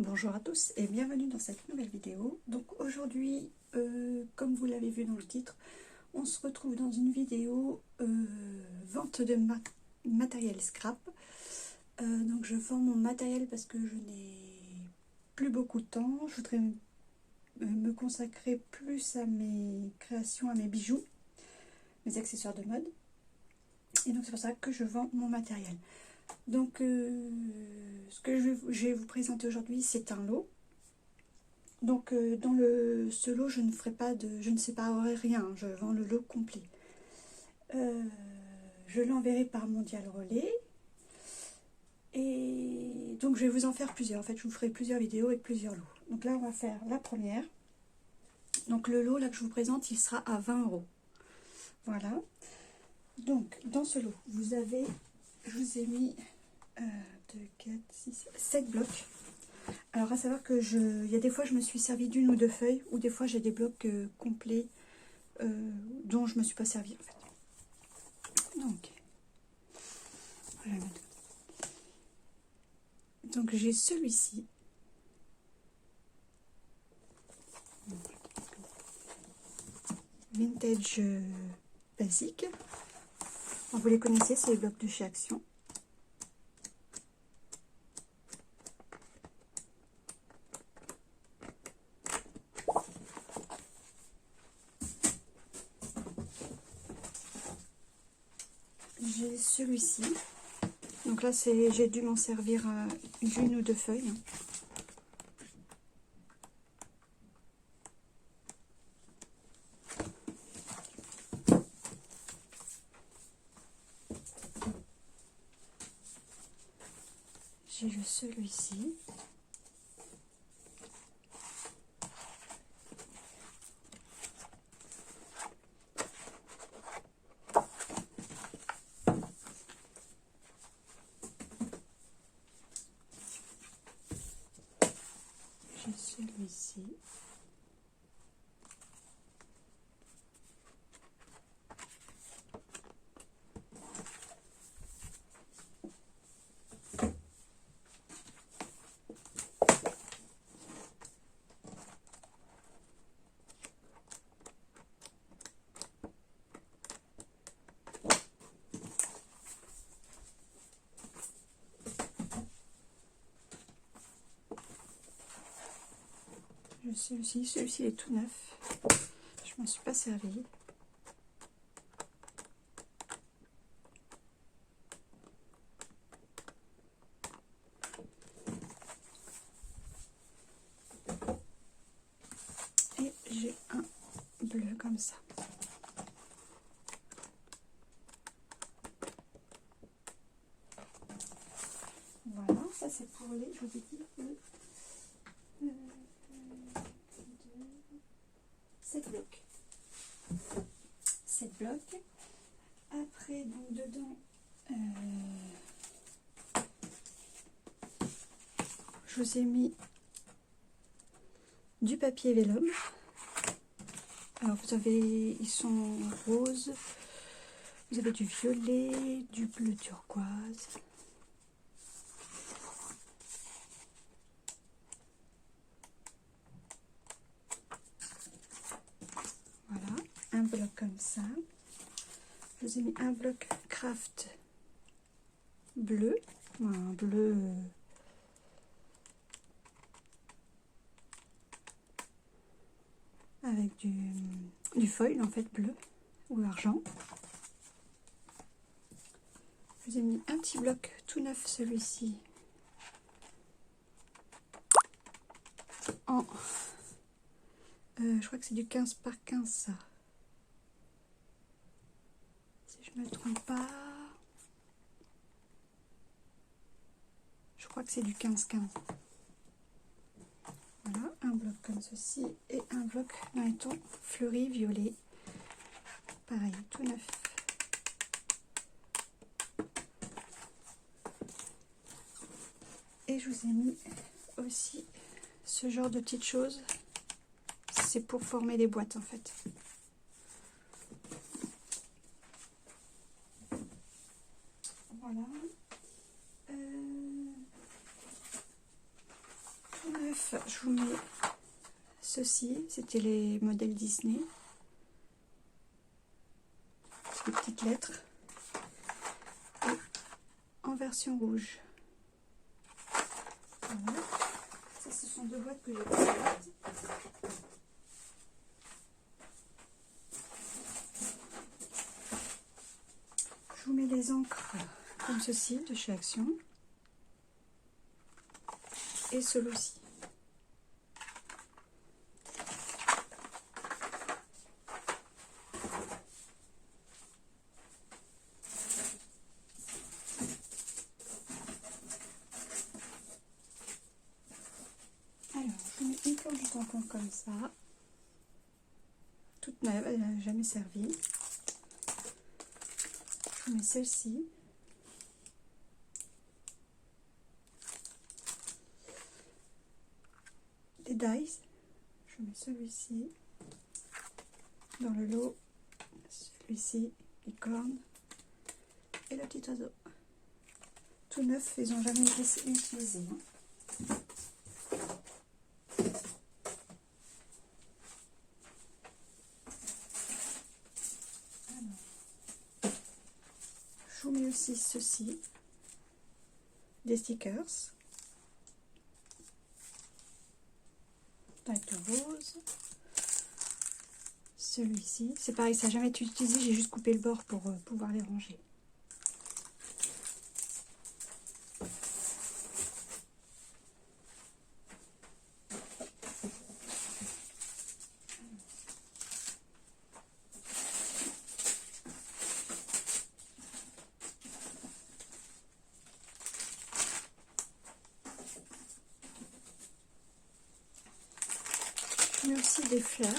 Bonjour à tous et bienvenue dans cette nouvelle vidéo. Donc aujourd'hui, comme vous l'avez vu dans le titre, on se retrouve dans une vidéo vente de matériel scrap. Donc je vends mon matériel parce que je n'ai plus beaucoup de temps. Je voudrais me consacrer plus à mes créations, à mes bijoux, mes accessoires de mode. Et donc c'est pour ça que je vends mon matériel. Donc ce que je vais vous présenter aujourd'hui, c'est un lot. Donc dans ce lot, je ne séparerai rien, je vends le lot complet. Je l'enverrai par Mondial Relais. Et donc je vais vous en faire plusieurs. En fait, je vous ferai plusieurs vidéos avec plusieurs lots. Donc là, on va faire la première. Donc le lot là que je vous présente, il sera à 20 €. Voilà. Donc dans ce lot, je vous ai mis 2, 4, 6, 7 blocs. Alors à savoir que il y a des fois je me suis servi d'une ou deux feuilles, ou des fois j'ai des blocs complets dont je ne me suis pas servi en fait. Donc j'ai celui-ci. Vintage basique. Vous les connaissez, c'est les blocs de chez Action. J'ai celui-ci. Donc là, j'ai dû m'en servir une ou deux feuilles. J'ai celui-ci. J'ai celui-ci. Celui-ci est tout neuf. Je m'en suis pas servi. Et j'ai un bleu comme ça. Voilà, ça c'est pour les, je vous ai dit, 7 blocs. 7 blocs. Après, donc dedans, je vous ai mis du papier vélum. Alors vous avez, ils sont roses, vous avez du violet, du bleu turquoise. Voilà, un bloc comme ça. Je vous ai mis un bloc craft bleu, un bleu avec du foil en fait bleu ou argent. Je vous ai mis un petit bloc tout neuf, celui-ci, en je crois que c'est du 15 par 15 ça, si je me trompe pas. Je crois que c'est du 15-15. Voilà, un bloc comme ceci et un bloc dans les tons fleuri violet. Pareil, tout neuf. Et je vous ai mis aussi ce genre de petites choses. C'est pour former des boîtes en fait. Voilà. 9, je vous mets ceci, c'était les modèles Disney. Les petites lettres. Et en version rouge. Voilà. Ça, ce sont deux boîtes que j'ai faites. Je vous mets les encres comme ceci de chez Action. Et celui-ci. Alors, je mets une planche de tampon comme ça. Toute neuve, elle n'a jamais servi. Je mets celle-ci. Des dies. Je mets celui-ci. Dans le lot, celui-ci, licorne. Et le petit oiseau. Tout neuf, ils n'ont jamais été utilisés. Je vous mets aussi ceci, des stickers, teinte rose, celui-ci, c'est pareil, ça n'a jamais été utilisé, j'ai juste coupé le bord pour pouvoir les ranger. Mais aussi des fleurs.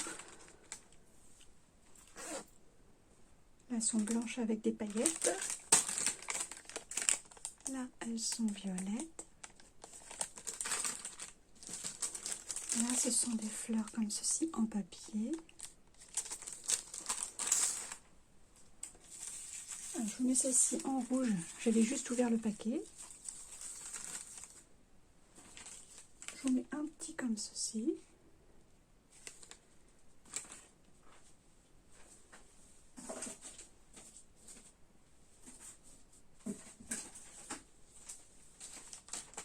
Là, elles sont blanches avec des paillettes. Là, elles sont violettes. Là, ce sont des fleurs comme ceci en papier. Alors, je vous mets celle-ci en rouge. J'avais juste ouvert le paquet. Je vous mets un petit comme ceci.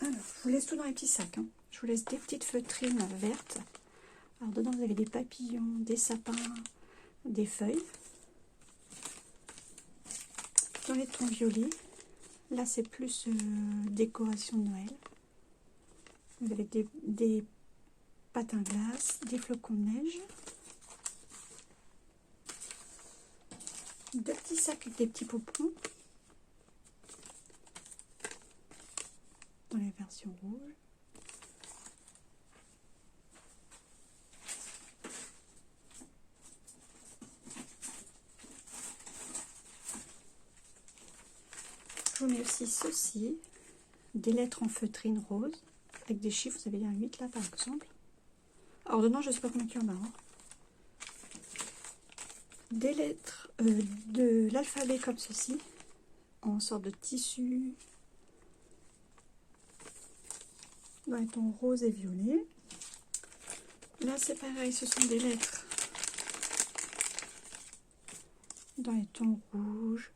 Alors, je vous laisse tout dans les petits sacs. Hein. Je vous laisse des petites feutrines vertes. Alors, dedans, vous avez des papillons, des sapins, des feuilles. Dans les tons violets, là, c'est plus décoration de Noël. Vous avez des patins glace, des flocons de neige. Deux petits sacs avec des petits pompons. Dans les versions rouges. Je vous mets aussi ceci, des lettres en feutrine rose, avec des chiffres, vous avez un 8 là par exemple. Alors dedans, je ne sais pas combien il y en a. Hein. Des lettres de l'alphabet comme ceci, en sorte de tissu, dans les tons rose et violet. Là, c'est pareil, ce sont des lettres dans les tons rouges.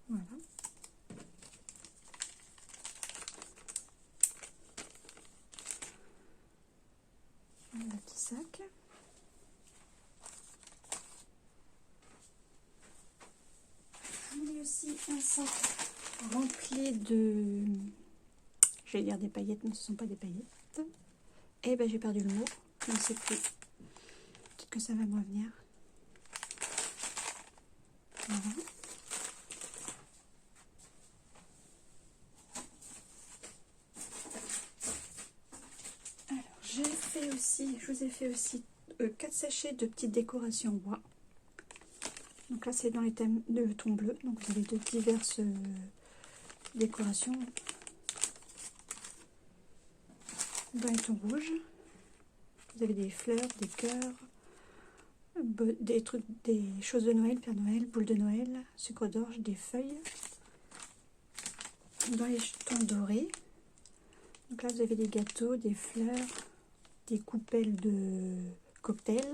Voilà. Voilà le petit sac. Je mets aussi un sac rempli de... J'allais dire des paillettes, mais ce ne sont pas des paillettes. Et ben j'ai perdu le mot, je ne sais plus. Peut-être que ça va me revenir. Voilà. Alors j'ai fait aussi, je vous ai fait aussi 4 sachets de petites décorations bois. Donc là c'est dans les thèmes de ton bleu, donc vous avez de diverses décorations. Dans les tons rouges, vous avez des fleurs, des cœurs, des trucs, des choses de Noël, Père Noël, boule de Noël, sucre d'orge, des feuilles. dans les jetons dorés. Donc là, vous avez des gâteaux, des fleurs, des coupelles de cocktail.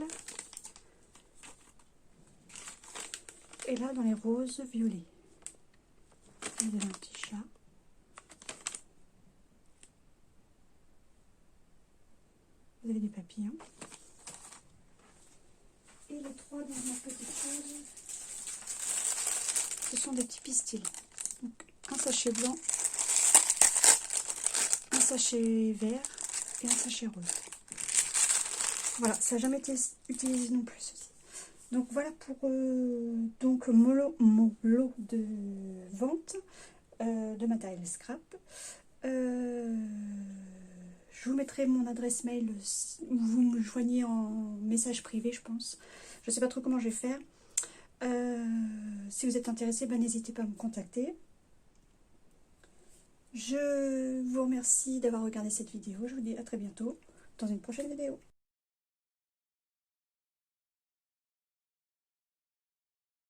Et là, dans les roses violets, vous avez un petit chat. Vous avez des papillons. Et les trois dernières petites choses, ce sont des petits pistils. Donc un sachet blanc, un sachet vert et un sachet rose. Voilà, ça n'a jamais été utilisé non plus ceci. Donc voilà pour donc mon lot de vente de matériel scrap. Je vous mettrai mon adresse mail, vous me joignez en message privé, je pense. Je ne sais pas trop comment je vais faire. Si vous êtes intéressé, n'hésitez pas à me contacter. Je vous remercie d'avoir regardé cette vidéo. Je vous dis à très bientôt dans une prochaine vidéo.